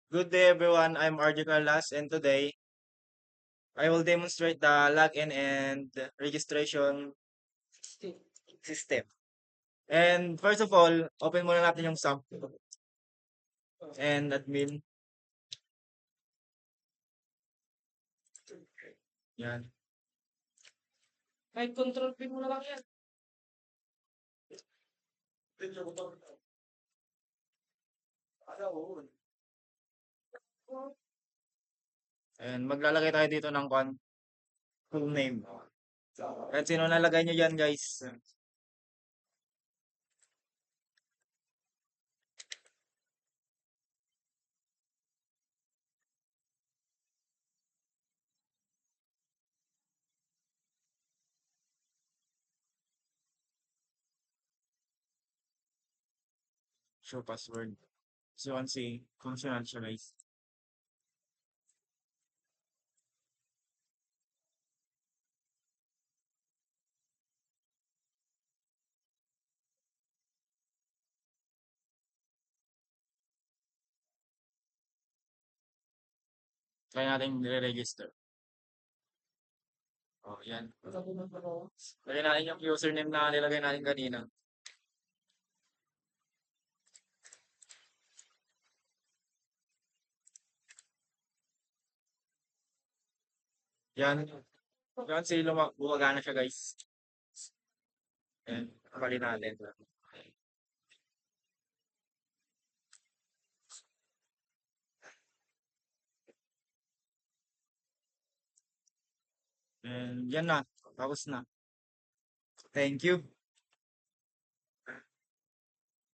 Good day everyone, I'm RJ Carlas and today I will demonstrate the login and registration system. And first of all, open muna natin yung SAMP and admin. Yan. Kahit control P mo na lang yan. And maglalagay tayo dito ng full name. At sino nalagay nyo dyan guys? Show password. So, see, functional siya guys. Try natin i-register. Oh, yan. Lagyan natin yung username na nilagay natin kanina. Yan. Yan si gumagana siya guys. Yan. Kapalin natin. And yan na. Tapos na. Thank you.